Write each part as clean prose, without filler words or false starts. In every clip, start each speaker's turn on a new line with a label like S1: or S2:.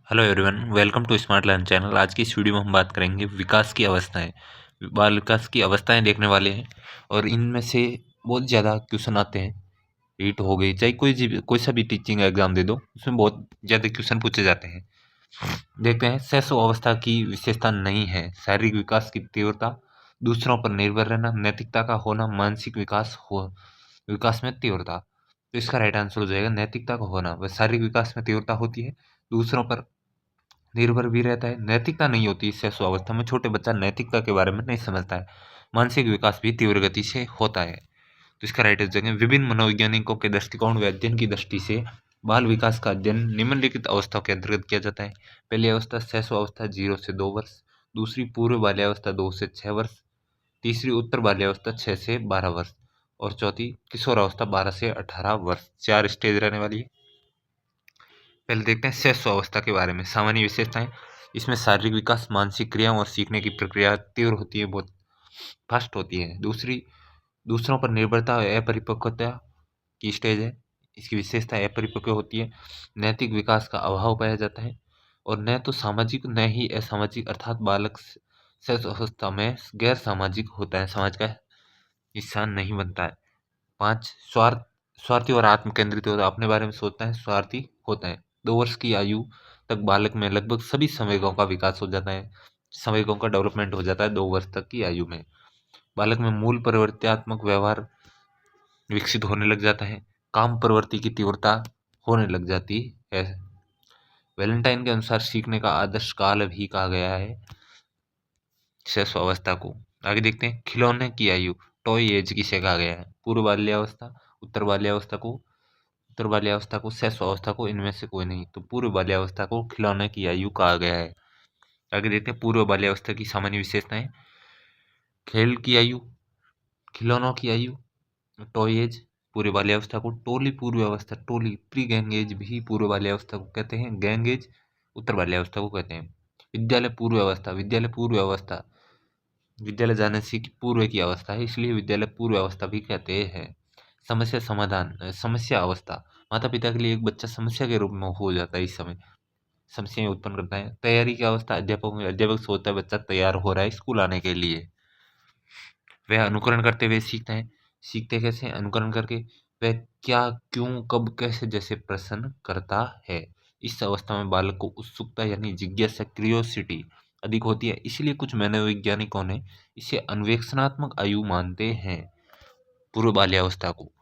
S1: Hello everyone, welcome to smart learn channel. आज की इस वीडियो में हम बात करेंगे विकास की अवस्थाएं। बाल विकास की अवस्थाएं देखने वाले हैं और इनमें से बहुत ज़्यादा क्वेश्चन आते हैं। रीट हो गई, चाहे कोई सा भी टीचिंग एग्जाम दे दो, उसमें बहुत ज़्यादा क्वेश्चन पूछे जाते हैं। देखते हैं, शैशव अवस्था की विशेषता नहीं है शारीरिक विकास की तीव्रता, दूसरों पर निर्भर रहना, नैतिकता का होना, मानसिक विकास में तीव्रता। तो इसका राइट आंसर हो जाएगा नैतिकता का होना। वह शारीरिक विकास में तीव्रता होती है, दूसरों पर निर्भर भी रहता है। नैतिकता नहीं होती इस शिशु अवस्था में, छोटे बच्चा नैतिकता के बारे में नहीं समझता है। मानसिक विकास भी तीव्र गति से होता है। तो इसका राइट आंसर है विभिन्न मनोवैज्ञानिकों के दृष्टिकोण व अध्ययन की दृष्टि से बाल विकास का अध्ययन निम्नलिखित अवस्थाओं के अंतर्गत किया जाता है। पहली अवस्था शिशु अवस्था 0 से 2 वर्ष, दूसरी पूर्व बाल्यावस्था 2 से 6 वर्ष, तीसरी उत्तर बाल्यावस्था 6 से 12 वर्ष और चौथी किशोरावस्था 12 से 18 वर्ष। 4 स्टेज रहने वाली है। पहले देखते हैं शैशव अवस्था के बारे में। सामान्य विशेषताएं, इसमें शारीरिक विकास, मानसिक क्रियाओं और सीखने की प्रक्रिया तीव्र होती है, बहुत फास्ट होती है। दूसरी, दूसरों पर निर्भरता और अपरिपक्वता की स्टेज है, इसकी विशेषता अपरिपक्व होती है। नैतिक विकास का अभाव पाया जाता है और न तो सामाजिक न ही असामाजिक, अर्थात बालक शैशव अवस्था में गैर सामाजिक होता है, समाज का हिस्सा नहीं बनता है। 5 स्वार्थी और आत्म केंद्रित होता है, अपने बारे में सोचता है, स्वार्थी होता है। 2 वर्ष की आयु तक बालक में लगभग सभी संवेगों का विकास हो जाता है, संवेगों का डेवलपमेंट हो जाता है 2 वर्ष तक की आयु में। बालक में मूल परिवर्तनात्मक व्यवहार विकसित होने लग जाता है, काम प्रवृत्ति की तीव्रता होने लग जाती है। वैलेंटाइन के अनुसार सीखने का आदर्श काल भी कहा गया है शैशव अवस्था को। आगे देखते हैं, खिलौने की आयु टॉय एज किसे कहा गया है। पूर्व बाल्यावस्था, उत्तर बाल्यावस्था को शैशव अवस्था को, इनमें से कोई नहीं। तो पूर्व बाल्यावस्था को खिलौने की आयु कहा गया है। आगे देखते हैं पूर्व बाल्यावस्था की सामान्य विशेषताएं। खेल की आयु, खिलौनों की आयु, टॉय एज पूर्व बाल्यावस्था को, टोली पूर्व अवस्था, टोली प्री गैंग एज भी पूर्व बाल्यावस्था को कहते हैं, गैंग एज उत्तर बाल्यावस्था को कहते हैं। विद्यालय पूर्व अवस्था, विद्यालय जाने से पूर्व की अवस्था है, इसलिए विद्यालय पूर्व अवस्था भी कहते हैं। समस्या समाधान, समस्या अवस्था, माता पिता के लिए एक बच्चा समस्या के रूप में हो जाता है, इस समय समस्याएं उत्पन्न करता है। तैयारी की अवस्था, अध्यापक सोचता है बच्चा तैयार हो रहा है स्कूल आने के लिए। वह अनुकरण करते हुए सीखता है, सीखते कैसे, अनुकरण करके। वह क्या, क्यों, कब, कैसे जैसे प्रश्न करता है। इस अवस्था में बालक को उत्सुकता यानी जिज्ञासा, क्रियोसिटी अधिक होती है, इसलिए कुछ मनोवैज्ञानिकों ने इसे अन्वेषणात्मक आयु मानते हैं, पूर्व बाल्यावस्था को।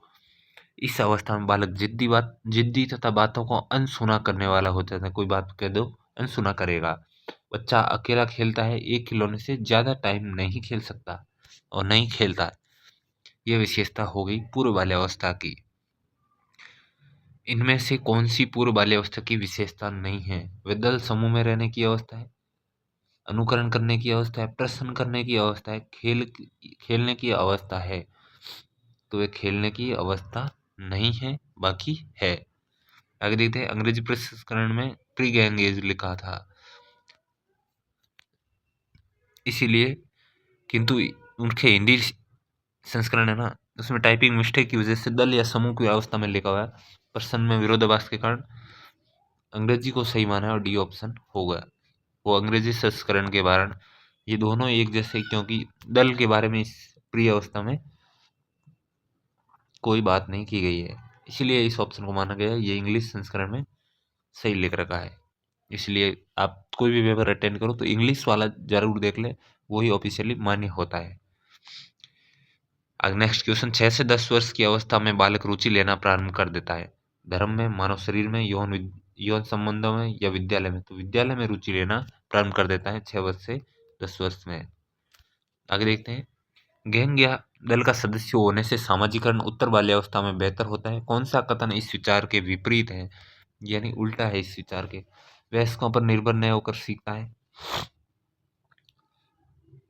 S1: इस अवस्था में बालक जिद्दी तथा बातों को अनसुना करने वाला होता है। कोई बात कह दो, अनसुना करेगा। बच्चा अकेला खेलता है, एक खिलौने से ज्यादा टाइम नहीं खेल सकता और नहीं खेलता। यह विशेषता हो गई पूर्व बाल्यावस्था की। इनमें से कौन सी पूर्व बाल्यावस्था की विशेषता नहीं है। वे दल समूह में रहने की अवस्था है, अनुकरण करने की अवस्था है, प्रश्न करने की अवस्था है, खेलने की अवस्था है। तो वे खेलने की अवस्था नहीं है, बाकी है। आगे देखते हैं, अंग्रेजी प्रसंस्करण में प्री गैंग एज लिखा था, इसीलिए, किंतु उनके हिंदी संस्करण है ना, उसमें टाइपिंग मिस्टेक की वजह से दल या समूह की अवस्था में लिखा हुआ है। प्रश्न में विरोधाभास के कारण अंग्रेजी को सही माना है और डी ऑप्शन होगा वो अंग्रेजी संस्करण के कारण। ये दोनों एक जैसे, क्योंकि दल के बारे में इस प्री अवस्था में कोई बात नहीं की गई है, इसलिए इस ऑप्शन को माना गया है। ये इंग्लिश संस्करण में सही लिख रखा है, इसलिए आप कोई भी पेपर अटेंड करो तो इंग्लिश वाला जरूर देख ले, वही ऑफिशियली मान्य होता है। अब नेक्स्ट क्वेश्चन, 6 से 10 वर्ष की अवस्था में बालक रुचि लेना प्रारंभ कर देता है। धर्म में, मानव शरीर में, यौन संबंधों में या विद्यालय में। तो विद्यालय में रुचि लेना प्रारंभ कर देता है 6 वर्ष से 10 वर्ष में। आगे देखते हैं, गैंग या दल का सदस्य होने से सामाजिकरण उत्तर बाल्यावस्था में बेहतर होता है। कौन सा कथन इस विचार के विपरीत है, यानी उल्टा है इस विचार के। वयस्कों पर निर्भर न होकर सीखता है,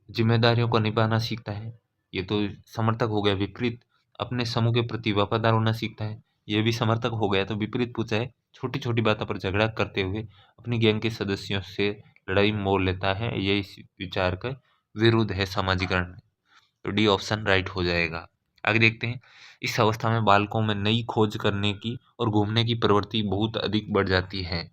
S1: जिम्मेदारियों को निभाना सीखता है। ये तो समर्थक हो गया विपरीत। अपने समूह के प्रति वफादार होना सीखता है, ये भी समर्थक हो गया। तो विपरीत पूछा है, छोटी छोटी बातों पर झगड़ा करते हुए अपनी गैंग के सदस्यों से लड़ाई मोल लेता है, ये इस विचार का विरुद्ध है सामाजिकरण में। तो डी ऑप्शन राइट हो जाएगा। आगे देखते हैं, इस अवस्था में बालकों में नई खोज करने की और घूमने की प्रवृत्ति बहुत अधिक बढ़ जाती है।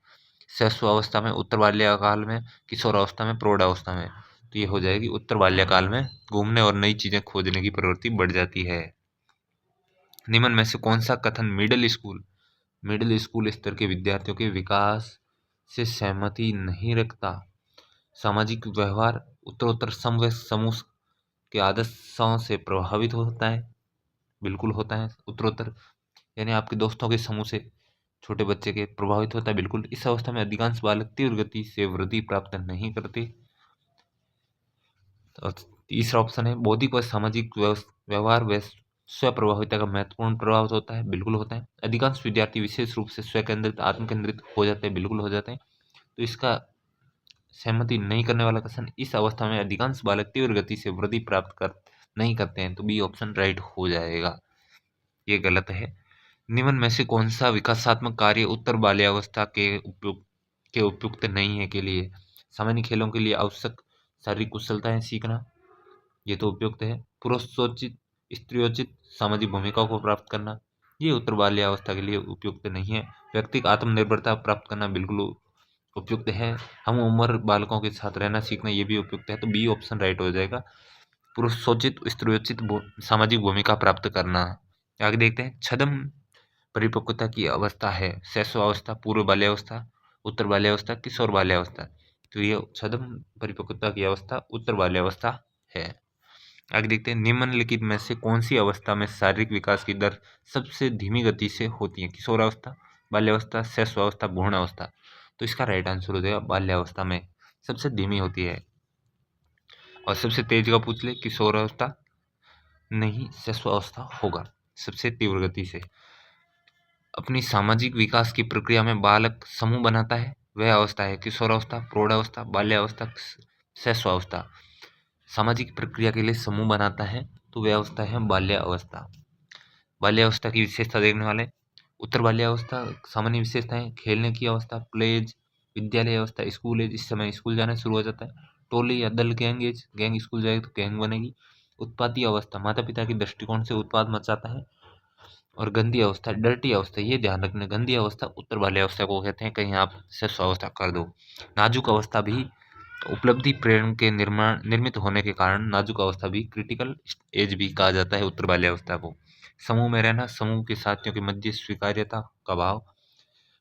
S1: शैशवावस्था में, उत्तर बाल्यकाल में, किशोरावस्था में, प्रौढ़ावस्था में। तो ये हो जाएगी उत्तर बाल्यकाल में घूमने और नई चीजें खोजने की प्रवृत्ति बढ़ जाती है। निम्न में से कौन सा कथन मिडिल स्कूल स्तर के विद्यार्थियों के विकास से सहमति नहीं रखता? सामाजिक व्यवहार उत्तरोत्तर समवयस्क समूह के आदर्शों से प्रभावित होता है। बिल्कुल होता है उत्तरोत्तर, यानी आपके दोस्तों के समूह से छोटे बच्चे के प्रभावित होता है। बिल्कुल। इस अवस्था में अधिकांश बालक तीव्र गति से वृद्धि प्राप्त नहीं करते। और तीसरा ऑप्शन है बौद्धिक व सामाजिक व्यवहार व स्वप्रभाविता का महत्वपूर्ण प्रभाव होता है। बिल्कुल होता है। अधिकांश विद्यार्थी विशेष रूप से स्व केंद्रित आत्म केंद्रित हो जाते हैं। बिल्कुल हो जाते हैं। तो इसका सहमति नहीं करने वाला क्वेश्चन, इस अवस्था में अधिकांश बालक तीव्र गति से वृद्धि प्राप्त कर नहीं करते हैं, तो बी ऑप्शन राइट हो जाएगा। ये गलत है। निम्न में से कौन सा विकासात्मक कार्य उत्तर बाल्यावस्था के उपयुक्त नहीं है के लिए? सामान्य खेलों के लिए आवश्यक शारीरिक कुशलताएं सीखना, ये तो उपयुक्त है। पुरुषोचित स्त्रियोचित सामाजिक भूमिकाओं को प्राप्त करना, ये उत्तर बाल्यावस्था के लिए उपयुक्त नहीं है। व्यक्तिगत आत्मनिर्भरता प्राप्त करना बिल्कुल उपयुक्त है। हम उम्र बालकों के साथ रहना सीखना, ये भी उपयुक्त है। तो बी ऑप्शन राइट हो जाएगा। पुरुषोचित स्त्रियोचित सामाजिक भूमिका प्राप्त करना। आगे देखते हैं। छद्म परिपक्वता की अवस्था है शैशवावस्था, पूर्व बाल्यावस्था, उत्तर बाल्यावस्था, किशोर बाल्यावस्था। तो ये छद्म परिपक्वता की अवस्था उत्तर बाल्यावस्था है। आगे देखते हैं। निम्नलिखित में से कौन सी अवस्था में शारीरिक विकास की दर सबसे धीमी गति से होती है? किशोरावस्था, बाल्यावस्था, शैशवावस्था, भ्रूणावस्था। तो इसका राइट आंसर हो जाएगा बाल्यावस्था में सबसे धीमी होती है। और सबसे तेज का पूछ ले, किशोरावस्था नहीं, शैशवावस्था होगा सबसे तीव्र गति से। अपनी सामाजिक विकास की प्रक्रिया में बालक समूह बनाता है, वह अवस्था है किशोरावस्था, प्रौढ़ावस्था, बाल्यावस्था, शैशवावस्था। सामाजिक प्रक्रिया के लिए समूह बनाता है, तो वह अवस्था है बाल्यावस्था। बाल्यावस्था की विशेषता देखने वाले, उत्तर बाल्यावस्था सामान्य विशेषताएं, खेलने की अवस्था, प्लेज, विद्यालय अवस्था, स्कूल एज, इस समय स्कूल जाना शुरू हो जाता है। टोली या दल, गैंग एज, गैंग स्कूल जाएगी तो गैंग बनेगी। उत्पाती अवस्था, माता पिता के दृष्टिकोण से उत्पाद मचाता है। और गंदी अवस्था, डर्टी अवस्था, ये ध्यान रखना, गंदी अवस्था उत्तर बाल्यावस्था को कहते हैं, कहीं आप शैशवावस्था कर दो। नाजुक अवस्था भी उपलब्धि प्रेरण के निर्मित होने के कारण नाजुक अवस्था भी क्रिटिकल एज भी कहा जाता है उत्तर बाल्यावस्था को। समूह में रहना, समूह के साथियों के मध्य स्वीकार्यता का भाव,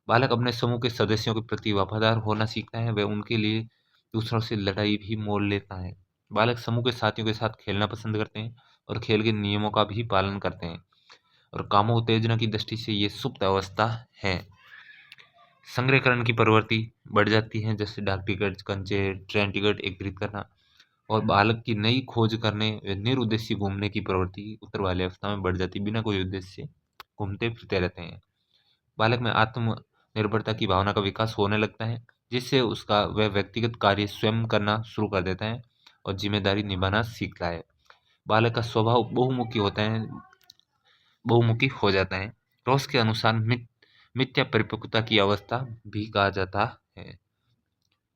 S1: बालक अपने समूह के सदस्यों के प्रति वफादार होना सीखता है, वह उनके लिए दूसरों से लड़ाई भी मोल लेता है। बालक समूह के साथियों के साथ खेलना पसंद करते हैं और खेल के नियमों का भी पालन करते हैं। और कामोत्तेजना की दृष्टि से ये सुप्त अवस्था है। संग्रहकरण की प्रवृत्ति बढ़ जाती है, जैसे डाक टिकट, कंचे, ट्रेन टिकट एकत्रित करना। और बालक की नई खोज करने व निरुद्देश्य घूमने की प्रवृत्ति उत्तर बाल्यावस्था में बढ़ जाती है, बिना कोई उद्देश्य से घूमते फिरते रहते हैं। बालक में आत्मनिर्भरता की भावना का विकास होने लगता है, जिससे उसका वह व्यक्तिगत कार्य स्वयं करना शुरू कर देता है और जिम्मेदारी निभाना सीखता है। बालक का स्वभाव बहुमुखी हो जाता है। रॉस के अनुसार मिथ्या परिपक्वता की अवस्था भी कहा जाता है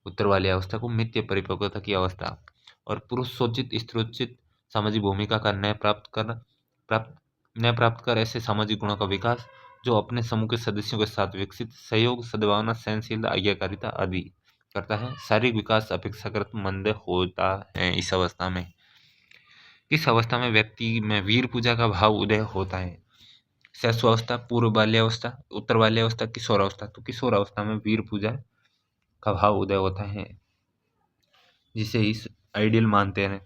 S1: उत्तर वाली अवस्था को, मिथ्या परिपक्वता की अवस्था। और पुरुषोचित स्त्रोचित सामाजिक भूमिका का न्याय प्राप्त कर ऐसे सामाजिक गुणों का विकास जो अपने समूह के सदस्यों के साथ विकसित सहयोग, सद्भावना, सहनशीलता, आज्ञाकारिता आदि करता है। शारीरिक विकास अपेक्षाकृत मंद होता है इस अवस्था में। इस अवस्था में व्यक्ति में वीर पूजा का भाव उदय होता है। शैशवावस्था, पूर्व बाल्यावस्था, उत्तर बाल्यावस्था, किशोरावस्था। तो किशोरावस्था में वीर पूजा का भाव उदय होता है, जिसे इस आइडियल मानते हैं।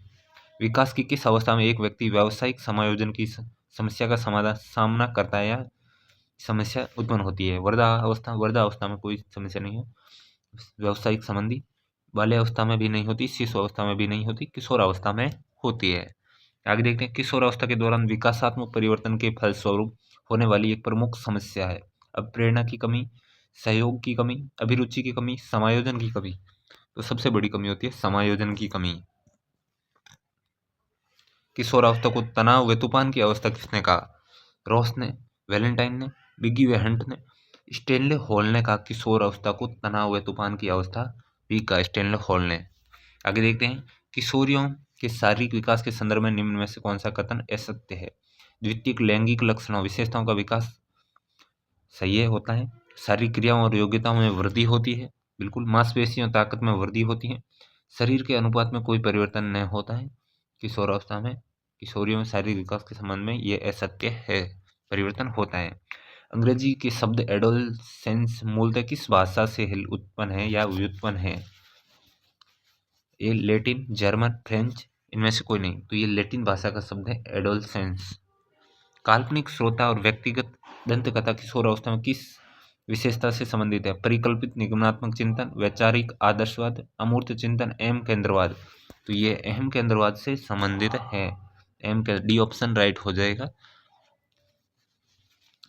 S1: विकास की किस अवस्था में एक व्यक्ति व्यावसायिक समायोजन की समस्या का सामना करता है या समस्या उत्पन्न होती है? वर्धावस्था में कोई समस्या नहीं है व्यावसायिक संबंधी। बाल्यावस्था में भी नहीं होती, शिशु अवस्था में भी नहीं होती, किशोरावस्था में होती है। आगे देखते हैं। किशोरावस्था के दौरान विकासात्मक परिवर्तन के फलस्वरूप होने वाली एक प्रमुख समस्या है अब प्रेरणा की कमी, सहयोग की कमी, अभिरुचि की कमी, समायोजन की कमी। तो सबसे बड़ी कमी होती है समायोजन की कमी। किशोरावस्था को तनाव व तूफान की अवस्था किसने कहा? रॉस ने, वैलेंटाइन ने, बिगी व हंट ने, स्टेनले हॉल ने कहा किशोर अवस्था को तनाव व तूफान की अवस्था भी कहा स्टेनले हॉल ने। आगे देखते हैं। किशोरियों के शारीरिक विकास के संदर्भ में निम्न में से कौन सा कथन असत्य है? द्वितीयक लैंगिक लक्षणों विशेषताओं का विकास सही होता है। शारीरिक क्रियाओं और योग्यताओं में वृद्धि होती है। बिल्कुल। मांसपेशियों ताकत में वृद्धि होती है। शरीर के अनुपात में कोई परिवर्तन नहीं होता है किशोरावस्था में। किशोरियों में शारीरिक विकास के संबंध में ये असत्य है, परिवर्तन होता है। अंग्रेजी के शब्द एडोलसेंस मूलतः किस भाषा से उत्पन्न है या व्युत्पन्न है? ये लैटिन, जर्मन, फ्रेंच, इनमें से कोई नहीं। तो ये लैटिन भाषा का शब्द है एडोलसेंस। काल्पनिक श्रोता और व्यक्तिगत दंतकथा किशोरावस्था में किस विशेषता से संबंधित है? परिकल्पित निगमनात्मक चिंतन, वैचारिक आदर्शवाद, अमूर्त चिंतन, अहम केंद्रवाद। तो ये अहम केंद्रवाद से संबंधित है। डी ऑप्शन राइट हो जाएगा।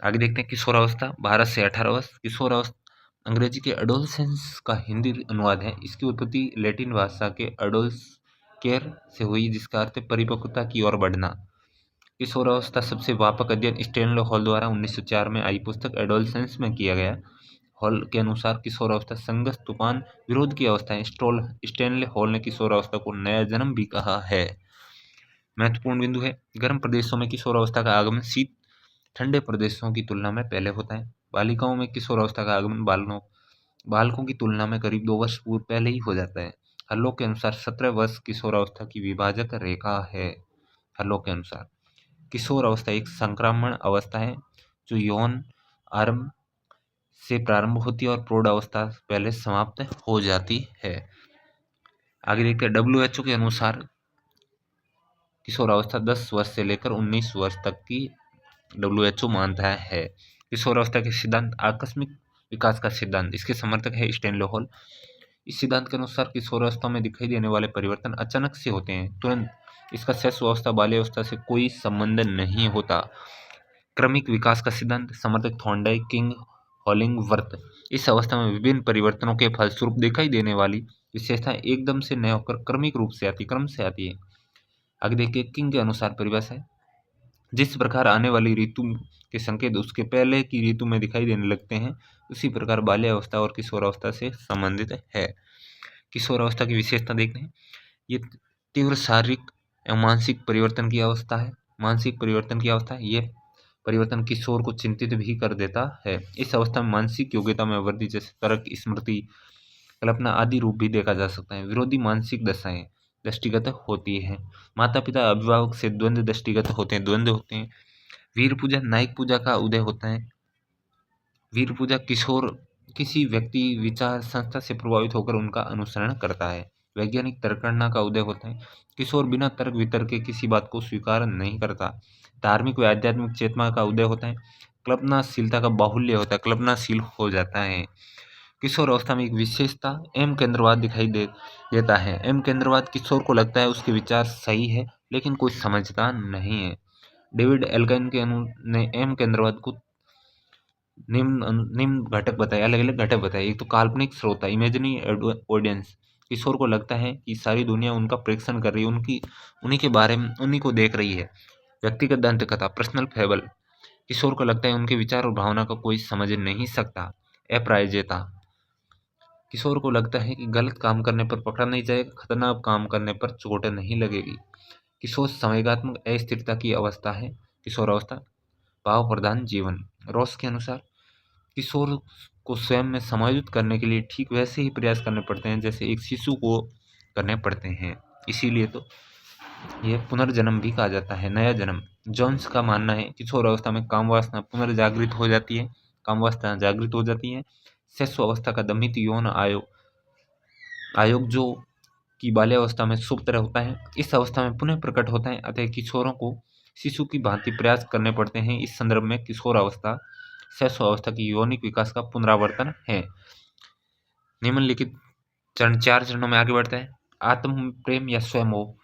S1: आगे देखते हैं किशोरावस्था 12 से 18 वर्ष। किशोरावस्था अंग्रेजी के एडोलसेंस का हिंदी अनुवाद है। इसकी उत्पत्ति लैटिन भाषा के एडोल्स केयर से हुई, जिसका अर्थ है परिपक्वता की ओर बढ़ना। किशोरावस्था सबसे व्यापक अध्ययन स्टैनले हॉल द्वारा 1904 में आई पुस्तक एडोलसेंस में किया गया। हॉल के अनुसार किशोरावस्था संघर्ष, तूफान, विरोध की अवस्था है। स्टैनले हॉल ने किशोरावस्था को नया जन्म भी कहा है। महत्वपूर्ण बिंदु है, गर्म प्रदेशों में किशोरावस्था का आगमन शीत ठंडे प्रदेशों की तुलना में पहले होता है। बालिकाओं में किशोरावस्था का आगमन बालकों की तुलना में करीब 2 वर्ष पूर्व पहले ही हो जाता है। हर्लोक के अनुसार 17 वर्ष किशोरावस्था की विभाजक रेखा है। हर्लोक के अनुसार किशोर अवस्था एक संक्रमण अवस्था है जो यौन आरंभ से प्रारंभ होती है और प्रौढ़ अवस्था पहले समाप्त हो जाती है। आगे देखते हैं WHO के अनुसार किशोरावस्था 10 वर्ष से लेकर 19 वर्ष तक की WHO मानता है। किशोरावस्था के सिद्धांत आकस्मिक विकास का सिद्धांत, इसके समर्थक है स्टैनले हॉल। इस सिद्धांत के अनुसार किशोरावस्था में दिखाई देने वाले परिवर्तन अचानक से होते हैं, तुरंत। इसका शैशवावस्था बाल्यावस्था से कोई संबंध नहीं होता। क्रमिक विकास का सिद्धांत, समर्थक थॉर्नडाइक, किंग, हॉलिंगवर्थ। इस अवस्था में विभिन्न परिवर्तनों के फलस्वरूप दिखाई देने वाली विशेषताएं एकदम से न होकर क्रमिक रूप से क्रम से आती है। आगे देखिए किंग के अनुसार परिभाषा है, जिस प्रकार आने वाली ऋतु के संकेत उसके पहले की ऋतु में दिखाई देने लगते हैं, उसी प्रकार बाल्यावस्था और किशोरावस्था से संबंधित है। किशोरावस्था की विशेषता देखते हैं, ये तीव्र शारीरिक एवं मानसिक परिवर्तन की अवस्था है। मानसिक परिवर्तन की अवस्था है, ये परिवर्तन किशोर को चिंतित भी कर देता है। इस अवस्था में मानसिक योग्यता में वृद्धि जैसे तर्क, स्मृति, कल्पना आदि रूप भी देखा जा सकता है। विरोधी मानसिक दशाएं दृष्टिगत होती है। माता पिता अभिभावक से द्वंद्व दृष्टिगत होते हैं, द्वंद्व होते हैं। वीर पूजा, नायक पूजा का उदय होता है। वीर पूजा किशोर किसी व्यक्ति, विचार, संस्था से प्रभावित होकर उनका अनुसरण करता है। वैज्ञानिक तर्कना का उदय होता है। किशोर बिना तर्क वितर्क के किसी बात को स्वीकार नहीं करता। धार्मिक व आध्यात्मिक चेतना का उदय होता है। कल्पनाशीलता का बाहुल्य होता है, कल्पनाशील हो जाता है। किशोर अवस्था में एक विशेषता एम केंद्रवाद दिखाई देता है। एम केंद्रवाद किशोर को लगता है उसके विचार सही है, लेकिन कोई समझता नहीं है। डेविड एल्किन ने एम केंद्रवाद को निम्न घटक बताए, अलग अलग घटक बताए। एक तो काल्पनिक श्रोता, इमेजिनरी ऑडियंस। किशोर को लगता है कि सारी दुनिया उनका प्रेक्षण कर रही है, उन्हीं के बारे में, उन्हीं को देख रही है। व्यक्तिगत दंत कथा, पर्सनल फेबल। किशोर को लगता है उनके विचार और भावना का कोई समझ नहीं सकता। अप्रायजता, किशोर को लगता है कि गलत काम करने पर पकड़ा नहीं जाएगा, खतरनाक काम करने पर चोट नहीं लगेगी। किशोर संवेगात्मक अस्थिरता की अवस्था है। किशोरावस्था भाव प्रधान जीवन। रॉस के अनुसार किशोर को स्वयं में समायोजित करने के लिए ठीक वैसे ही प्रयास करने पड़ते हैं जैसे एक शिशु को करने पड़ते हैं, इसीलिए तो यह पुनर्जन्म भी कहा जाता है, नया जन्म। जॉन्स का मानना है किशोर अवस्था में काम वासना पुनर्जागृत हो जाती है, काम वासना जागृत हो जाती है। शैशव अवस्था का दमित यौन आयोग जो कि बाल्यावस्था में सुप्त होता है, इस अवस्था में पुनः प्रकट होता है। अतः किशोरों को शिशु की भांति प्रयास करने पड़ते हैं। इस संदर्भ में किशोर अवस्था शैशव अवस्था की यौनिक विकास का पुनरावर्तन है। निम्नलिखित चरण 4 चरणों में आगे बढ़ता है। आत्म प्रेम या स्वयं मोह।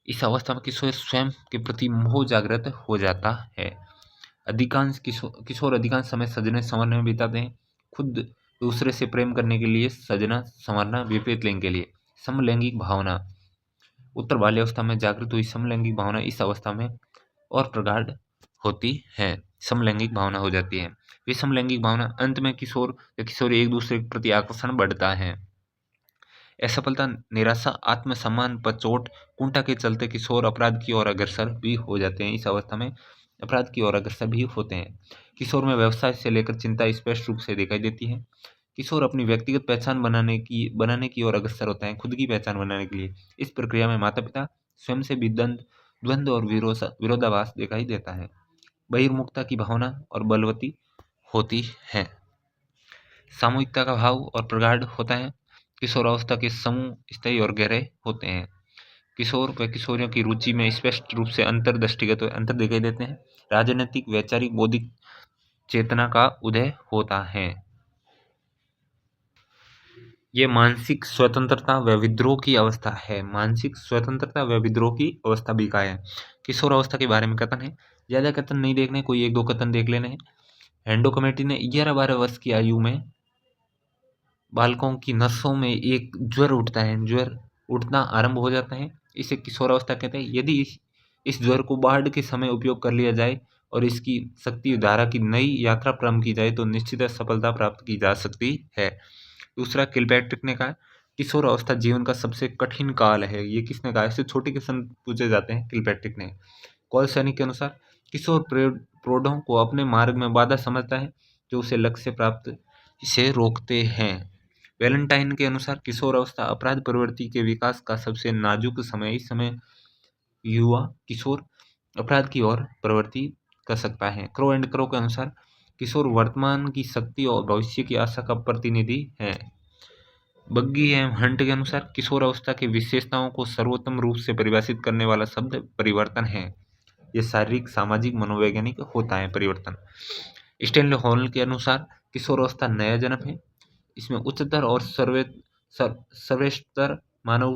S1: इस अवस्था में किशोर स्वयं के प्रति मोह जागृत हो जाता है। अधिकांश किशोर अधिकांश समय सजने संवरने में बिताते हैं। खुद दूसरे से प्रेम करने के लिए सजना संवरना, विपरीत लिंग के लिए। समलैंगिक भावना, उत्तर बाल्यावस्था में जागृत हुई समलैंगिक भावना इस अवस्था में और प्रगाढ़ होती है, समलैंगिक भावना हो जाती है। वे समलैंगिक भावना अंत में किशोर या किशोरी एक दूसरे के प्रति आकर्षण बढ़ता है। असफलता, निराशा, आत्मसम्मान पर चोट, कुंठा के चलते किशोर अपराध की ओर अग्रसर भी हो जाते हैं। इस अवस्था में अपराध की ओर अग्रसर भी होते हैं। किशोर में व्यवसाय से लेकर चिंता स्पष्ट रूप से दिखाई देती है। किशोर अपनी व्यक्तिगत पहचान बनाने की ओर अग्रसर होता है, खुद की पहचान बनाने के लिए। इस प्रक्रिया में माता पिता स्वयं से भी द्वंद्व और विरोधाभास दिखाई देता है। बहिर्मुखता की भावना और बलवती होती है। सामूहिकता का भाव और प्रगाढ़ होता है। किशोरावस्था के समूह स्थायी और गहरे होते हैं। किशोर व किशोरियों की रुचि में स्पष्ट रूप से अंतर्दृष्टिगत अंतर दिखाई देते हैं। राजनीतिक, वैचारिक, बौद्धिक चेतना का उदय होता है। ये मानसिक स्वतंत्रता व विद्रोह की अवस्था है। मानसिक स्वतंत्रता व विद्रोह की अवस्था भी का है। किशोर अवस्था के बारे में कथन है, ज्यादा कथन नहीं देखने, कोई एक दो कथन देख लेने हैं। हेंडो कमेटी ने 11-12 वर्ष की आयु में बालकों की नसों में एक ज्वर उठता है, ज्वर उठना आरंभ हो जाता है, इसे किशोरावस्था कहते हैं। यदि इस ज्वर को बाढ़ के समय उपयोग कर लिया जाए और इसकी शक्ति धारा की नई यात्रा प्रारंभ की जाए तो निश्चित सफलता प्राप्त की जा सकती है। दूसरा, किलपैट्रिक ने कहा किशोर अवस्था जीवन का सबसे कठिन काल है। ये किसने कहा? इससे छोटे क्वेश्चन पूछे जाते हैं, किलपैट्रिक ने। कॉल सैनिक के अनुसार किशोर प्रौढ़ों को अपने मार्ग में बाधा समझता है जो उसे लक्ष्य प्राप्त से रोकते हैं। वैलेंटाइन के अनुसार किशोर अवस्था अपराध प्रवृत्ति के विकास का सबसे नाजुक समय। इस समय युवा किशोर अपराध की ओर प्रवृत्ति कर सकता है। क्रो एंड क्रो के अनुसार किशोर वर्तमान की शक्ति और भविष्य की आशा का प्रतिनिधि है। बग्गी एवं हंट के अनुसार किशोर अवस्था की विशेषताओं को सर्वोत्तम रूप से परिभाषित करने वाला शब्द परिवर्तन है। यह शारीरिक, सामाजिक, मनोवैज्ञानिक होता है परिवर्तन। स्टैनले हॉल के अनुसार किशोर अवस्था नया जन्म है। इसमें उच्चतर और सर्वश्रेष्ठतर मानव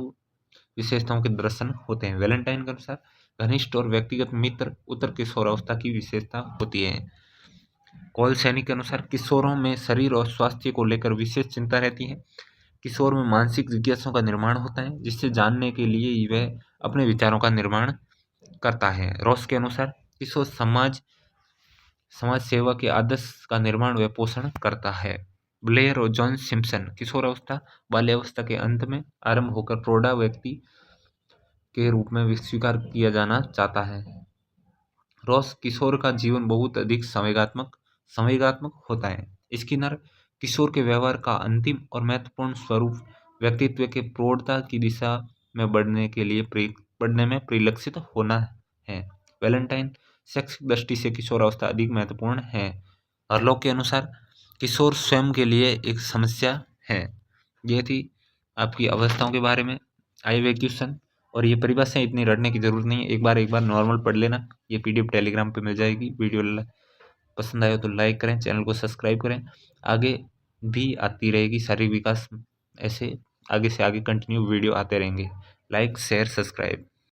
S1: विशेषताओं के दर्शन होते हैं। वैलेंटाइन के अनुसार घनिष्ठ और व्यक्तिगत मित्र उत्तर किशोरावस्था की विशेषता होती है। कॉल सैनिक के अनुसार किशोरों में शरीर और स्वास्थ्य को लेकर विशेष चिंता रहती है। किशोर में मानसिक जिज्ञासाओं का निर्माण होता है जिससे जानने के लिए वह अपने विचारों का निर्माण करता है। रॉस के अनुसार किशोर समाज सेवा के आदर्श का निर्माण व पोषण करता है। ब्लेयर और जॉन सिम्पसन किशोरावस्था बाल्यावस्था के अंत में आरंभ होकर प्रौढ़ा व्यक्ति के रूप में स्वीकार किया जाना चाहता है। रॉस किशोर का जीवन बहुत अधिक संवेगात्मक होता है। स्किनर किशोर के व्यवहार का अंतिम और महत्वपूर्ण स्वरूप व्यक्तित्व के प्रौढ़ता की दिशा में बढ़ने में परिलक्षित होना है। वैलेंटाइन शैक्षिक दृष्टि से किशोरावस्था अधिक महत्वपूर्ण है। हरलॉक के अनुसार किशोर स्वयं के लिए एक समस्या है। ये थी आपकी अवस्थाओं के बारे में आए हुए क्वेश्चन, और ये परिभाषाएं इतनी रटने की जरूरत नहीं है, एक बार नॉर्मल पढ़ लेना। ये पीडीएफ टेलीग्राम पे मिल जाएगी। वीडियो पसंद आए तो लाइक करें, चैनल को सब्सक्राइब करें। आगे भी आती रहेगी शारीरिक विकास, ऐसे आगे से आगे कंटिन्यू वीडियो आते रहेंगे। Like, share, subscribe.